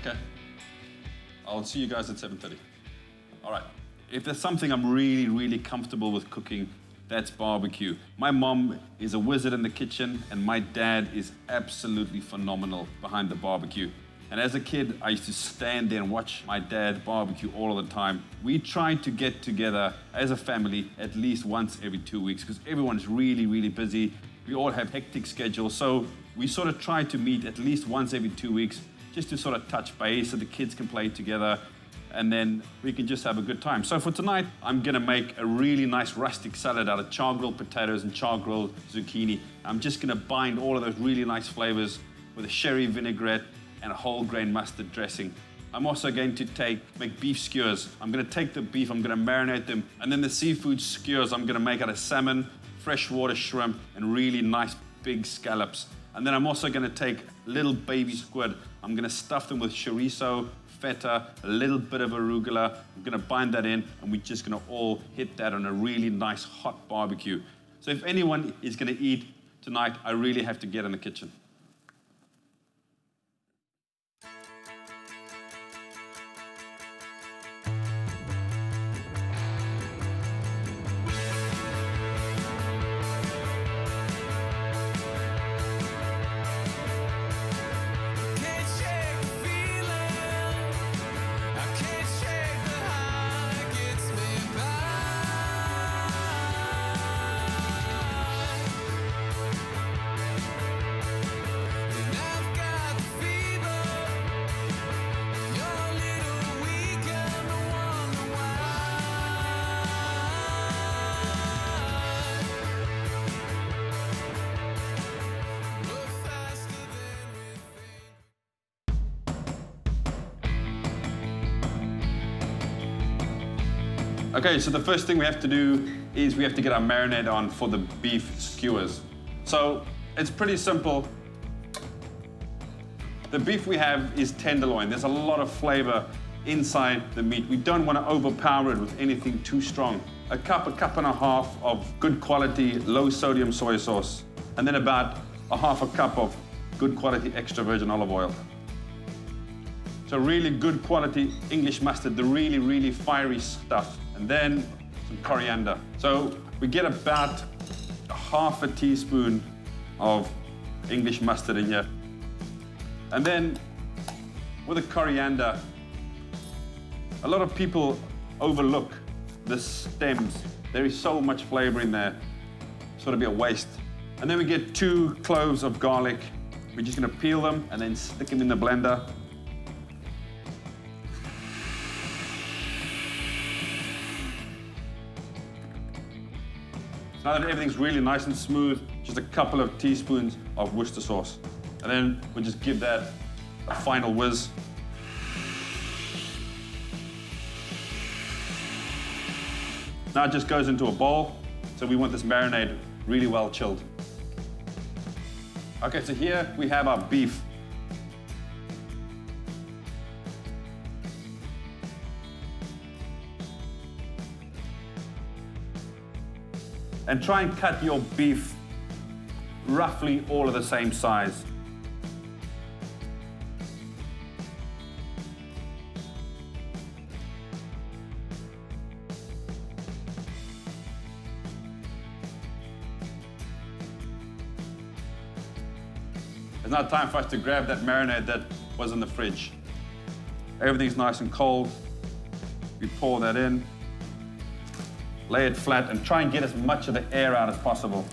Okay. I'll see you guys at 7:30. All right. If there's something I'm really, really comfortable with cooking, that's barbecue. My mom is a wizard in the kitchen, and my dad is absolutely phenomenal behind the barbecue. And as a kid, I used to stand there and watch my dad barbecue all of the time. We tried to get together as a family at least once every 2 weeks because everyone's really, really busy. We all have hectic schedules. So we sort of try to meet at least once every 2 weeks just to sort of touch base so the kids can play together and then we can just have a good time. So for tonight, I'm gonna make a really nice rustic salad out of char-grilled potatoes and char-grilled zucchini. I'm just gonna bind all of those really nice flavors with a sherry vinaigrette and a whole grain mustard dressing. I'm also going to make beef skewers. I'm gonna take the beef, I'm gonna marinate them, and then the seafood skewers I'm gonna make out of salmon, freshwater shrimp, and really nice big scallops. And then I'm also gonna take little baby squid. I'm gonna stuff them with chorizo, feta, a little bit of arugula. I'm gonna bind that in, and we're just gonna all hit that on a really nice hot barbecue. So if anyone is gonna eat tonight, I really have to get in the kitchen. Okay, so the first thing we have to do is we have to get our marinade on for the beef skewers. So it's pretty simple. The beef we have is tenderloin. There's a lot of flavor inside the meat. We don't want to overpower it with anything too strong. A cup and a half of good quality, low sodium soy sauce, and then about a half a cup of good quality extra virgin olive oil. So really good quality English mustard, the really, really fiery stuff. And then some coriander. So we get about half a teaspoon of English mustard in here. And then with the coriander, a lot of people overlook the stems. There is so much flavor in there, sort of be a waste. And then we get 2 cloves of garlic. We're just gonna peel them and then stick them in the blender. Now that everything's really nice and smooth, just a couple of teaspoons of Worcester sauce. And then we'll just give that a final whiz. Now it just goes into a bowl. So we want this marinade really well chilled. Okay, so here we have our beef. And try and cut your beef roughly all of the same size. It's now time for us to grab that marinade that was in the fridge. Everything's nice and cold. We pour that in. Lay it flat and try and get as much of the air out as possible.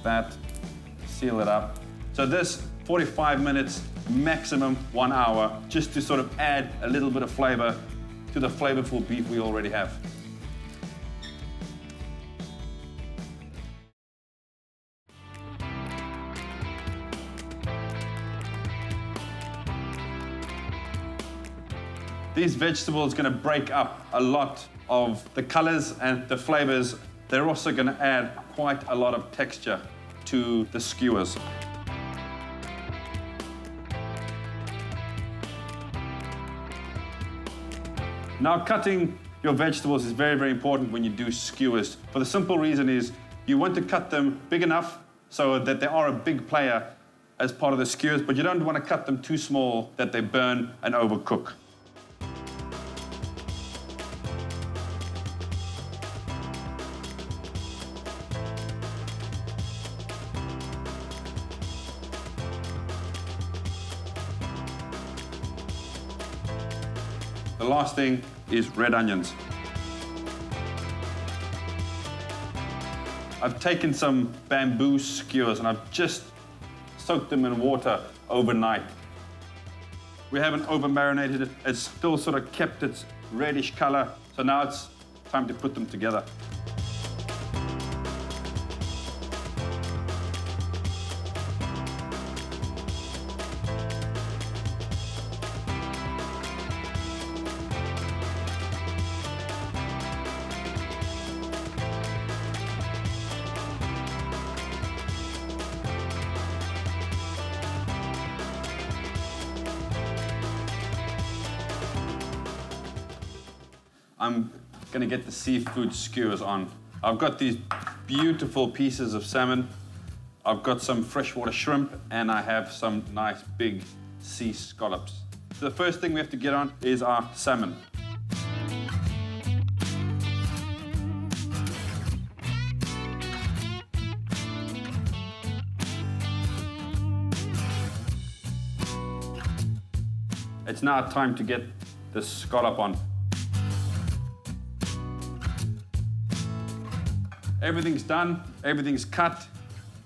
That, seal it up. So this 45 minutes, maximum 1 hour, just to sort of add a little bit of flavor to the flavorful beef we already have. These vegetables are going to break up a lot of the colors and the flavors. They're also going to add quite a lot of texture to the skewers. Now, cutting your vegetables is very, very important when you do skewers. For the simple reason is you want to cut them big enough so that they are a big player as part of the skewers, but you don't want to cut them too small that they burn and overcook. The last thing is red onions. I've taken some bamboo skewers and I've just soaked them in water overnight. We haven't over marinated it. It's still sort of kept its reddish color. So now it's time to put them together. I'm gonna get the seafood skewers on. I've got these beautiful pieces of salmon. I've got some freshwater shrimp, and I have some nice big sea scallops. So the first thing we have to get on is our salmon. It's now time to get the scallop on. Everything's done, everything's cut.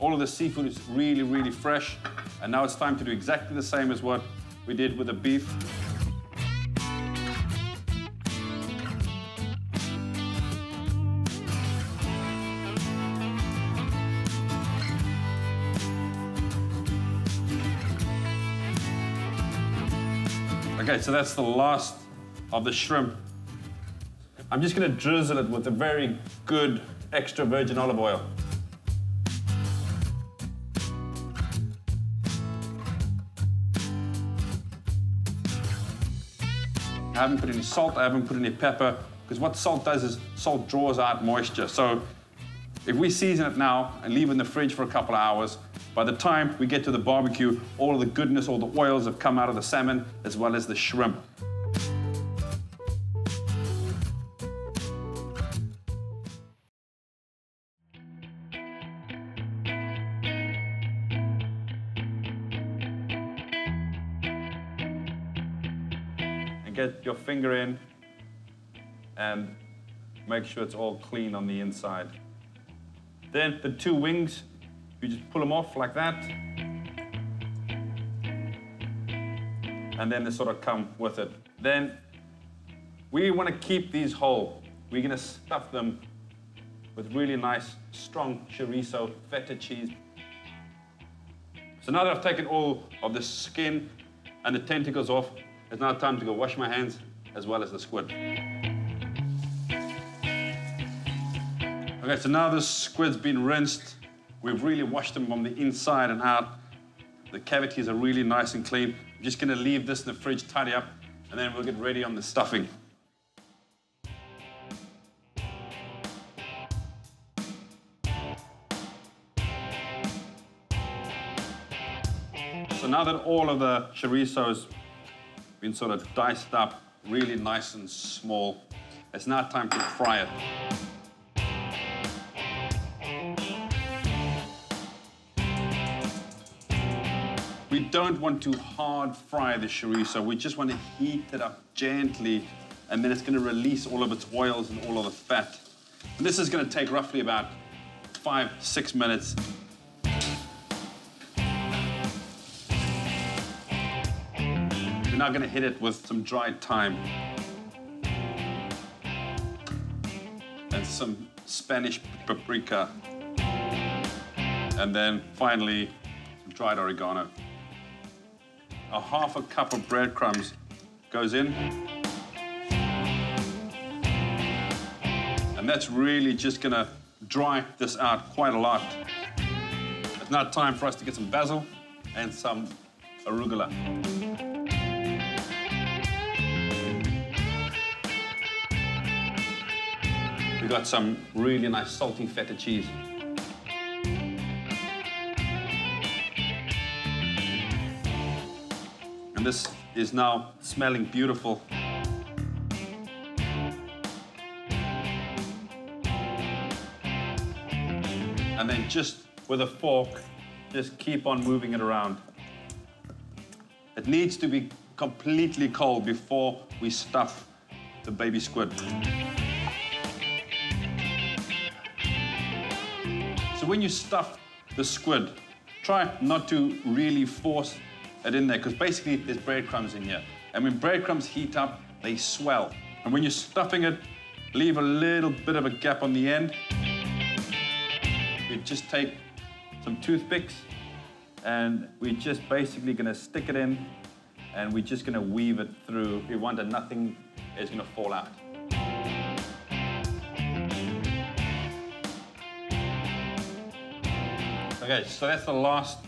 All of the seafood is really, really fresh. And now it's time to do exactly the same as what we did with the beef. Okay, so that's the last of the shrimp. I'm just gonna drizzle it with a very good extra virgin olive oil. I haven't put any salt, I haven't put any pepper, because what salt does is salt draws out moisture. So if we season it now and leave it in the fridge for a couple of hours, by the time we get to the barbecue, all of the goodness, all the oils have come out of the salmon as well as the shrimp. Get your finger in and make sure it's all clean on the inside. Then the two wings, you just pull them off like that. And then they sort of come with it. Then we want to keep these whole. We're going to stuff them with really nice, strong chorizo, feta cheese. So now that I've taken all of the skin and the tentacles off, it's now time to go wash my hands as well as the squid. Okay, so now the squid's been rinsed. We've really washed them from the inside and out. The cavities are really nice and clean. I'm just gonna leave this in the fridge, tidy up, and then we'll get ready on the stuffing. So now that all of the chorizo's been sort of diced up, really nice and small, it's now time to fry it. We don't want to hard fry the chorizo. We just want to heat it up gently, and then it's going to release all of its oils and all of the fat. And this is going to take roughly about 5-6 minutes. We're now going to hit it with some dried thyme and some Spanish paprika, and then finally some dried oregano. A half a cup of breadcrumbs goes in, and that's really just going to dry this out quite a lot. It's now time for us to get some basil and some arugula. We got some really nice salty feta cheese. And this is now smelling beautiful. And then just with a fork, just keep on moving it around. It needs to be completely cold before we stuff the baby squid. So when you stuff the squid, try not to really force it in there, because basically there's breadcrumbs in here. And when breadcrumbs heat up, they swell. And when you're stuffing it, leave a little bit of a gap on the end. We just take some toothpicks and we're just basically gonna stick it in and we're just gonna weave it through. We want that nothing is gonna fall out. Okay, so that's the last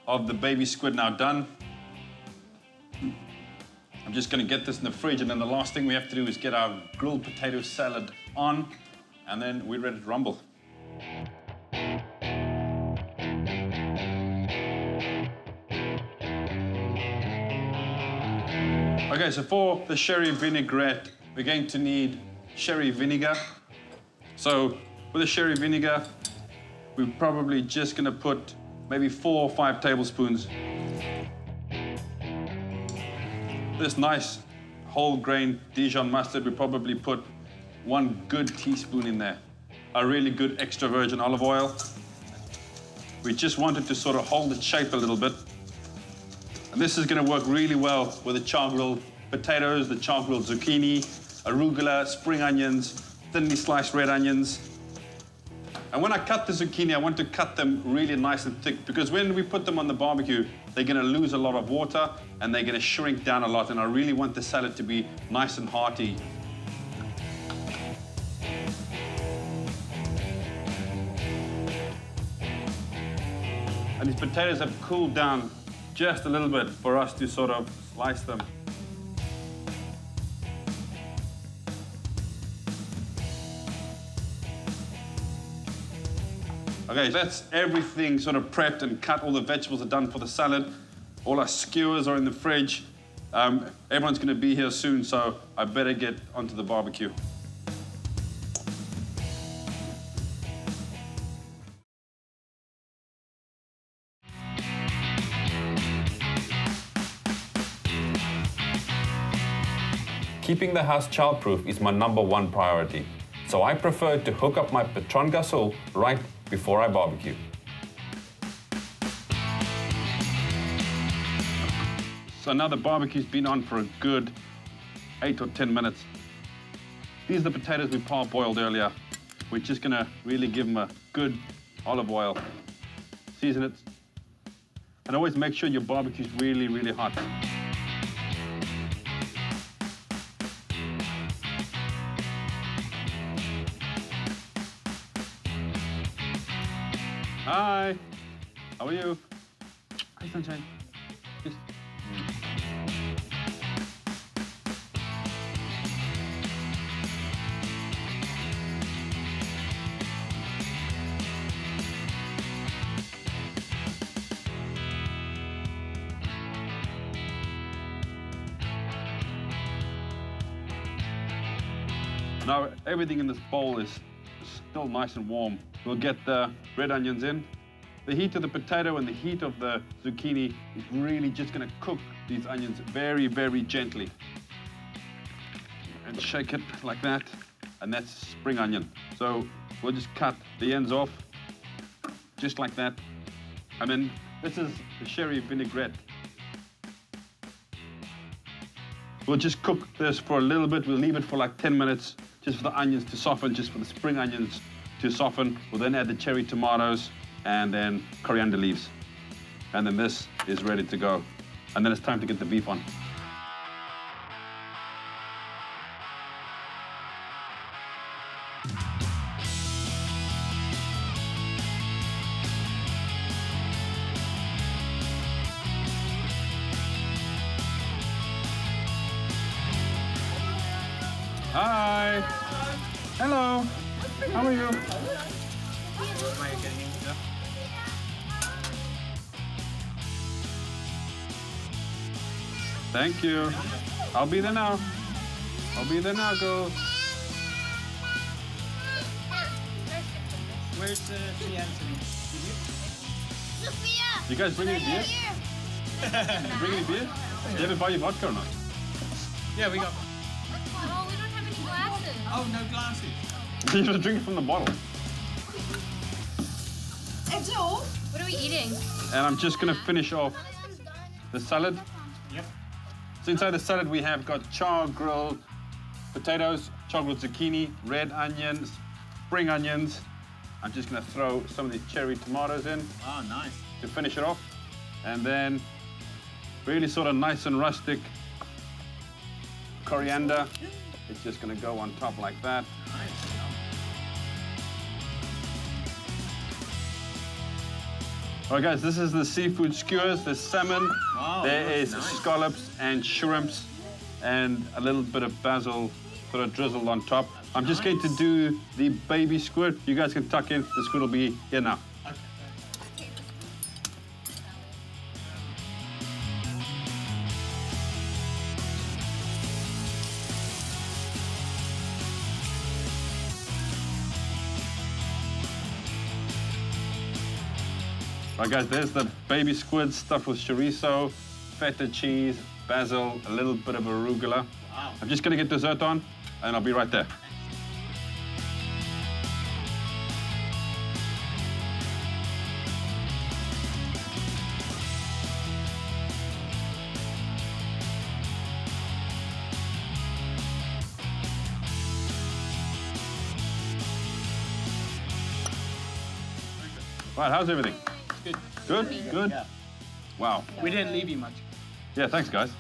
of the baby squid now done. I'm just gonna get this in the fridge, and then the last thing we have to do is get our grilled potato salad on, and then we're ready to rumble. Okay, so for the sherry vinaigrette, we're going to need sherry vinegar. So with the sherry vinegar, we're probably just gonna put maybe 4 or 5 tablespoons. This nice whole grain Dijon mustard, we probably put 1 good teaspoon in there. A really good extra virgin olive oil. We just want it to sort of hold its shape a little bit. And this is gonna work really well with the char-grilled potatoes, the char-grilled zucchini, arugula, spring onions, thinly sliced red onions. And when I cut the zucchini, I want to cut them really nice and thick, because when we put them on the barbecue, they're gonna lose a lot of water and they're gonna shrink down a lot, and I really want the salad to be nice and hearty. And these potatoes have cooled down just a little bit for us to sort of slice them. Okay, that's everything sort of prepped and cut. All the vegetables are done for the salad. All our skewers are in the fridge. Everyone's gonna be here soon, so I better get onto the barbecue. Keeping the house childproof is my #1 priority, so I prefer to hook up my Patron Gasol right before I barbecue. So now the barbecue's been on for a good 8 or 10 minutes. These are the potatoes we parboiled earlier. We're just gonna really give them a good olive oil. Season it. And always make sure your barbecue's really, really hot. Hi, how are you? Hi, sunshine. Just... Now everything in this bowl is still nice and warm. We'll get the red onions in. The heat of the potato and the heat of the zucchini is really just gonna cook these onions very, very gently. And shake it like that, and that's spring onion. So we'll just cut the ends off, just like that. And then this is the sherry vinaigrette. We'll just cook this for a little bit. We'll leave it for like 10 minutes, just for the onions to soften, just for the spring onions to soften. We'll then add the cherry tomatoes and then coriander leaves. And then this is ready to go. And then it's time to get the beef on. Hi. Hello. How are you? Thank you. I'll be there now. I'll be there now, girls. Where's the Anthony? Sophia! You guys bring any beer? Bring any beer? Did you ever buy your vodka or not? Yeah, we got. Oh, we don't have any glasses. Oh, no glasses. You just drink it from the bottle. That's all? What are we eating? And I'm just gonna finish off the salad. Yep. So inside the salad we have got char grilled potatoes, char grilled zucchini, red onions, spring onions. I'm just gonna throw some of these cherry tomatoes in Oh, nice. to finish it off. And then really sort of nice and rustic coriander. It's just gonna go on top like that. Nice. All right, guys, this is the seafood skewers. There's salmon, Wow, there is nice. scallops and shrimps, and a little bit of basil sort of drizzled on top. I'm just going to do the baby squid. You guys can tuck in. The squid will be here now. All right, guys, there's the baby squid stuffed with chorizo, feta cheese, basil, a little bit of arugula. Wow. I'm just gonna get dessert on, and I'll be right there. All right, how's everything? Good. Good? Good? Yeah. Wow. We didn't leave you much. Yeah, thanks, guys.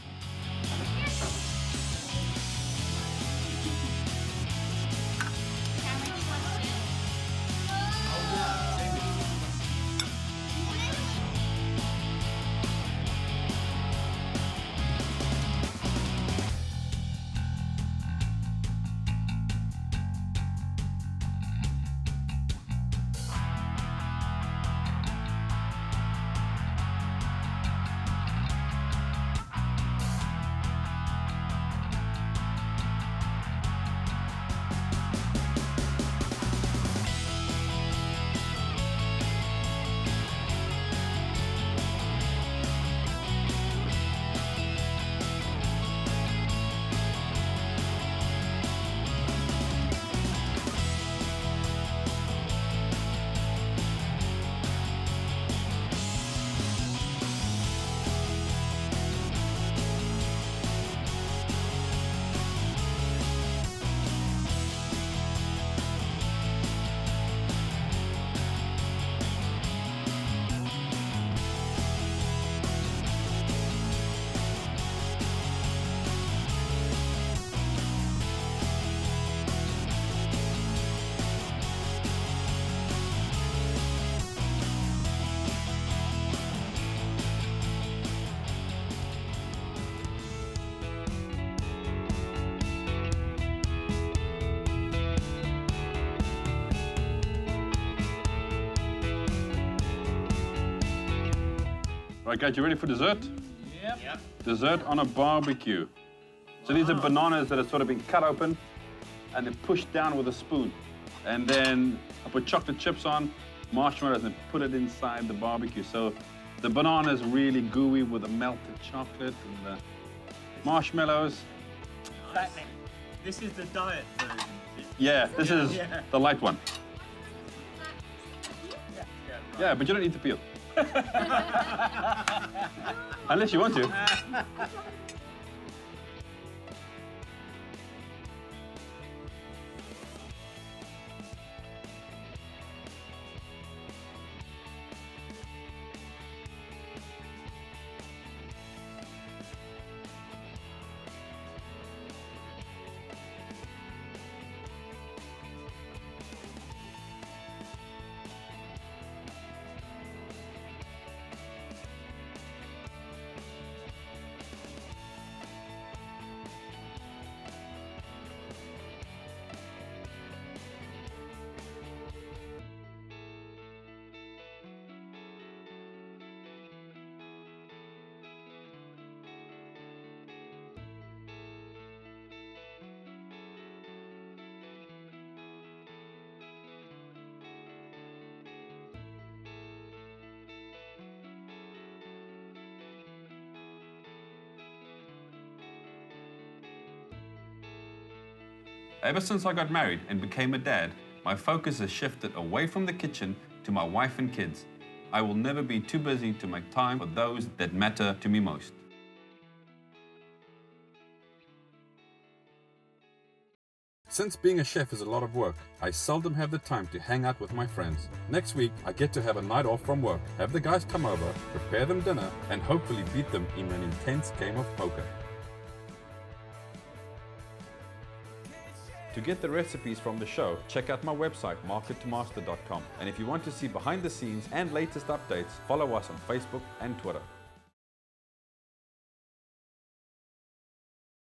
Right, guys, you ready for dessert? Yep. Dessert on a barbecue. So these are bananas that have sort of been cut open and they're pushed down with a spoon. And then I put chocolate chips on, marshmallows, and put it inside the barbecue. So the banana is really gooey with the melted chocolate and the marshmallows. Fattening. This is the diet version. Yeah, this is Yeah. the light one. Yeah, right. Yeah, but you don't need to peel. Unless you want to. Ever since I got married and became a dad, my focus has shifted away from the kitchen to my wife and kids. I will never be too busy to make time for those that matter to me most. Since being a chef is a lot of work, I seldom have the time to hang out with my friends. Next week, I get to have a night off from work, have the guys come over, prepare them dinner, and hopefully beat them in an intense game of poker. To get the recipes from the show, check out my website, markettomaster.com. And if you want to see behind the scenes and latest updates, follow us on Facebook and Twitter.